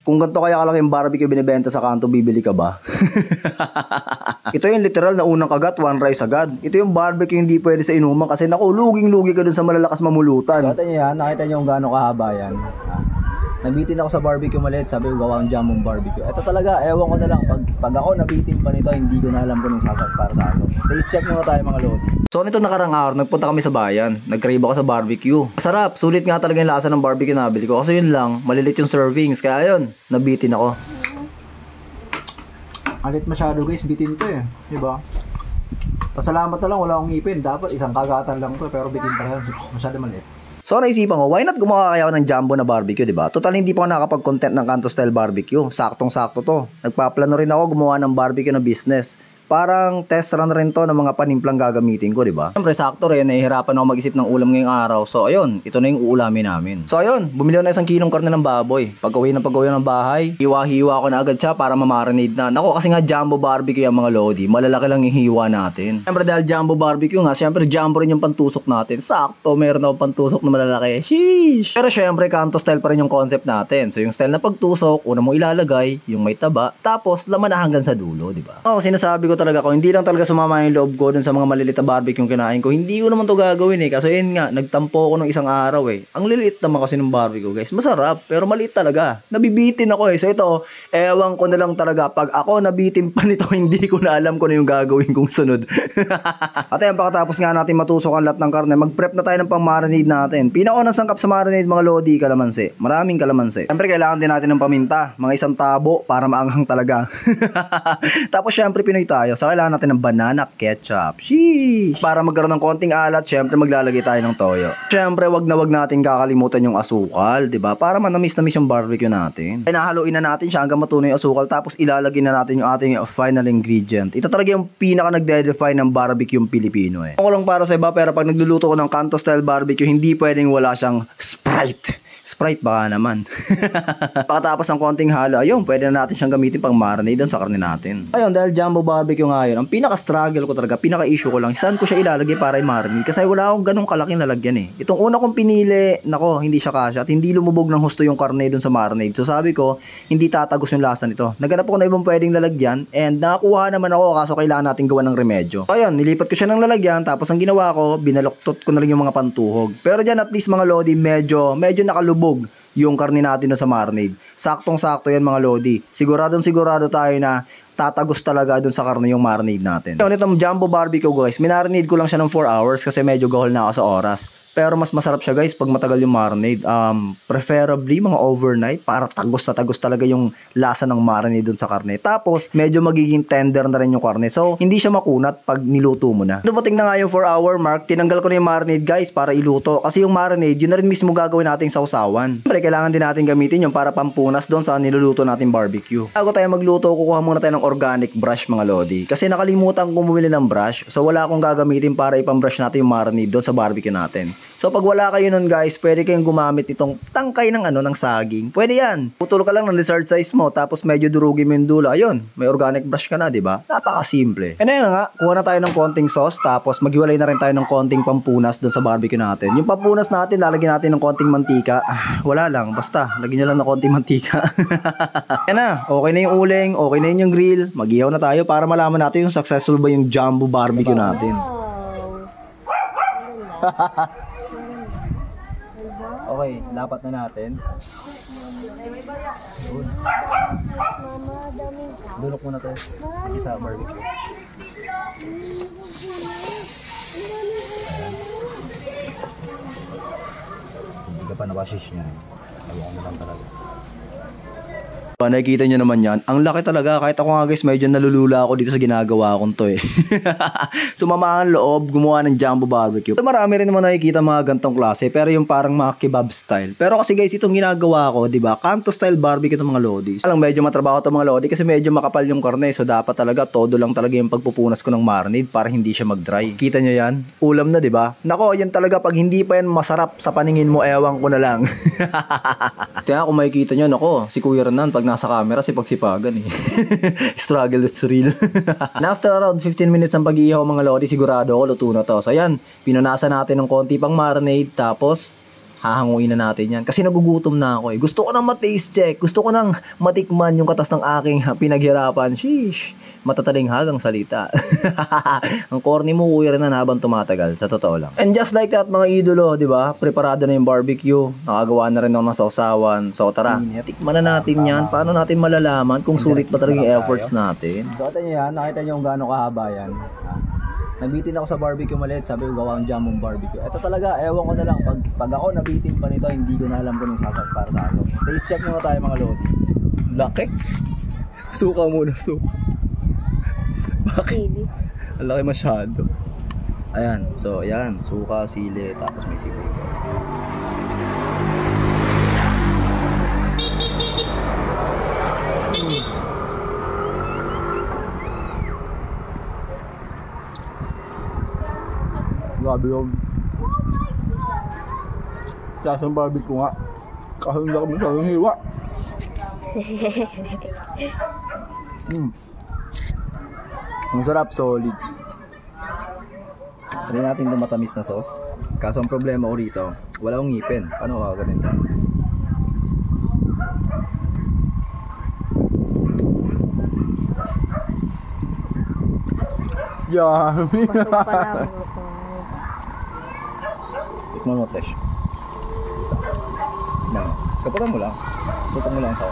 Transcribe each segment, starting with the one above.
Kung ganito kaya kalaki yung barbecue binibenta sa kanto, bibili ka ba? Ito yung literal na unang kagat, one rice agad. Ito yung barbecue hindi pwede sa inuman kasi naku, luging-lugi ka dun sa malalakas mamulutan. So, ito nyo yan, nakita nyo kung gaano kahaba yan. Nabitin ako sa barbecue maliit, sabi ko gawa ang jambong barbecue. Ito talaga, ewan ko na lang, pag ako nabitin pa nito, hindi ko na alam kung sasakit para sa ano. Taste check muna tayo mga lodi. So nito nakarang araw, nagpunta kami sa bayan. Nag-crave ako sa barbecue. Sarap, sulit nga talaga yung lasa ng barbecue na nabili ko. Kasi yun lang, malilit yung servings. Kaya yun, nabitin ako. Alit masyado guys, bitin to eh. Diba? Pasalamat na lang, wala akong ngipin. Dapat isang kagatan lang to, pero bitin pa yan. Masyado maliit. So naisipan ko, why not gumawa kaya ako ng jumbo na barbecue, diba? Total hindi pa ako nakakapag-content ng kanto style barbecue. Saktong-sakto to. Nagpaplano rin ako gumawa ng barbecue na business. Parang test run rin to ng mga panimplang gagamitin ko, diba? Siyempre, sakto rin, nahihirapan ako mag-isip ng ulam ngayong araw. So, ayun, ito na yung uulamin namin. So, ayun, bumili ako na 1 kilong karne ng baboy. Pag-uwi ng bahay, hiwa-hiwa ko na agad siya para ma-marinate na. Nako, kasi nga jumbo barbecue yung mga lodi. Malalaki lang yung hiwa natin. Siyempre, dahil jumbo barbecue nga, siyempre, jumbo rin yung pantusok natin. Sakto, meron akong pantusok na malalaki. Sheesh! Pero siyempre, kanto style pa rin yung concept natin. So, yung style na pagtusok, una mo ilalagay, yung may taba, tapos laman na hanggang sa dulo, diba? Oo, sinasabi ko talaga ko, hindi lang talaga sumama yung loob ko dun sa mga maliliit na barbecue yung kinain ko. Hindi ko naman to gagawin eh. Kasi yun nga, nagtampo ako ng isang araw eh. Ang liliit naman kasi ng barbecue guys. Masarap, pero maliit talaga. Nabibitin ako eh. So ito, ewan ko na lang talaga. Pag ako nabitin pa nito, hindi ko na alam kung ano yung gagawin kong sunod. At ayun, pagkatapos nga natin matusok ang lahat ng karne, mag-prep na tayo ng pang-marinade natin. Pinakaunang sangkap sa marinade mga lodi, kalamansi. Maraming kalamansi. Siyempre, kailangan din natin ng paminta. Mga 1 tabo para maanghang talaga. Tapos syempre, Pinoy tayo. So kailangan natin ng banana ketchup. Sheesh! Para magkaroon ng konting alat, syempre maglalagay tayo ng toyo. Syempre, wag natin kakalimutan yung asukal, 'di ba? Para manamis-namis yung barbecue natin. Ay nahaluin na natin siya hanggang matunaw yung asukal, tapos ilalagay na natin yung ating final ingredient. Ito talaga yung pinaka nagde-define ng barbecue yung Pilipino eh. Ako lang para sa iba, pero pag nagluluto ko ng kanto style barbecue, hindi pwedeng wala siyang Sprite. Sprite baka naman. Pagkatapos ng konting halo, ayun, pwede na natin siyang gamitin pang marinade doon sa karne natin. Ayun, dahil jumbo barbecue nga yun, ang pinaka-struggle ko talaga, pinaka-issue ko lang, saan ko siya ilalagay para i-marinade? Kasi wala akong ganong kalaking lalagyan eh. Itong una kong pinili, nako, hindi siya kasya at hindi lumubog ng husto yung karne doon sa marinade. So sabi ko, hindi tatagos yung lasa nito. Naghanap ako na ibang pwedeng lalagyan and nakakuha naman ako, kaso kailangan natin gawa ng remedyo. Ayun, nilipat ko siya ng lalagyan, tapos ang ginawa ko, binaloktot ko na rin yung mga pantuhog. Pero dyan at least mga lodi, medyo nakalubog yung karne natin sa marinade. Saktong-sakto yan mga lodi. Sigurado tayo na tatagos talaga dun sa karne yung marinade natin. So, itong jumbo barbecue guys, minarinade ko lang siya ng 4 hours kasi medyo gahol na ako sa oras. Pero mas masarap siya guys pag matagal yung marinade. Preferably mga overnight para tagos talaga yung lasa ng marinade dun sa karne. Tapos medyo magiging tender na rin yung karne. So hindi siya makunat pag niluto mo na. Dumating na nga yung 4-hour mark. Tinanggal ko na yung marinade guys para iluto. Kasi yung marinade yun na rin mismo gagawin nating sausawan. Siyempre kailangan din natin gamitin yung para pampunas doon sa niluluto nating barbecue. Bago tayo magluto, kukuha muna tayo ng organic brush mga lodi. Kasi nakalimutan kong bumili ng brush. So wala akong gagamitin para ipambrush natin yung marinade doon sa barbecue natin. So pag wala kayo nun guys, pwede kayong gumamit itong tangkay ng ng saging. Pwede yan. Putol ka lang ng lizard size mo, tapos medyo durugin mo yung dulo. Ayun, may organic brush ka na, di ba? Napakasimple. And ayun nga, kuha na tayo ng konting sauce, tapos maghiwalay na rin tayo ng konting pampunas dun sa barbecue natin. Yung pampunas natin, lalagyan natin ng konting mantika. Wala lang, basta, lagyan nyo lang ng konting mantika. Yan na, okay na yung uling, okay na yung grill. Mag-ihaw na tayo para malaman natin yung successful ba yung jumbo barbecue natin. Okay, lapat na natin. Dulok muna to. Dito sa barbecue. Hindi ka pa nabashish niya. Ayaw mo lang talaga. Nakikita nyo naman yan. Ang laki talaga. Kahit ako nga guys, medyo nalulula ako dito sa ginagawa kong to eh. Sumama ang loob, gumawa ng jumbo barbecue. Marami rin naman nakikita mga gantong klase, pero yung parang mga kebab style. Pero kasi guys, itong ginagawa ko, di ba? Kanto style barbecue ng mga lodi. Alang medyo matrabaho to mga lodi kasi medyo makapal yung karne. So dapat talaga, todo lang talaga yung pagpupunas ko ng marinade para hindi siya mag-dry. Kita nyo yan? Ulam na, di ba? Nako, yan talaga pag hindi pa yan masarap sa paningin mo, ewan ko na lang. Kaya kung makikita nyo, nako, si Kuya Renan, pag nasa camera, sipagsipagan eh. Struggle, it's real. And after around 15 minutes ng pag-iihaw mga lodi, sigurado ako luto na to. So ayan, pinunasan natin ng konti pang marinade, tapos hahanguin na natin yan. Kasi nagugutom na ako eh. Gusto ko nang ma-taste check. Gusto ko nang matikman yung katas ng aking pinaghirapan. Sheesh. Matatalinghag salita. Ang corny mo, kuya rin na habang tumatagal. Sa totoo lang. And just like that, mga idolo, di ba? Preparado na yung barbecue. Nakagawa na rin ako ng sausawan. So tara, tikman na natin yan. Paano natin malalaman kung sulit ba talaga yung efforts natin? So ito nyo yan, nakita nyo kung gaano kahaba yan. Nabitin ako sa barbecue maliit, sabi ko gawa ang Jambong barbecue. Ito talaga, ewan ko na lang, pag ako nabitin pa nito, hindi ko na alam kung sasak para sa aso. Taste check muna tayo mga lodi. Laki. Suka muna, suka. Sili. Ang laki masyado. Ayan, so ayan, suka, sili, tapos may sibuyas. Grabe yun. Kasi ang barbecue nga. Kasi hindi ako masyadong hiwa. Ang sarap, solid. Try natin itong matamis na sauce. Kaso ang problema ko rito, wala akong ngipin. Paano ako ganito? Yummy! Pasok pa lang. Tikman mo, Tesh. Yan. Kaputan mo lang. Tutok mo lang sa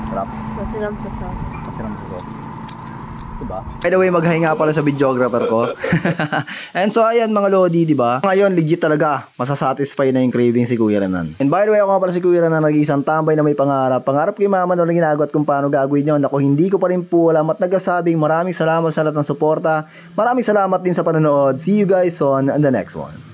sarap. Masiram sa sauce. Masiram sa sauce. Diba? By the way, mag-hi nga pala sa videographer ko. And so, ayan mga lodi, diba? Ngayon, legit talaga, masasatisfy na yung craving si Kuya Renan. And by the way, ako nga pala si Kuya Renan, nag-iisang tambay na may pangarap. Pangarap ko yung mama na ginagawa at kung paano gagawin yun. Ako, hindi ko pa rin po alam at nagsasabing maraming salamat sa lahat ng suporta. Maraming salamat din sa panonood. See you guys on the next one.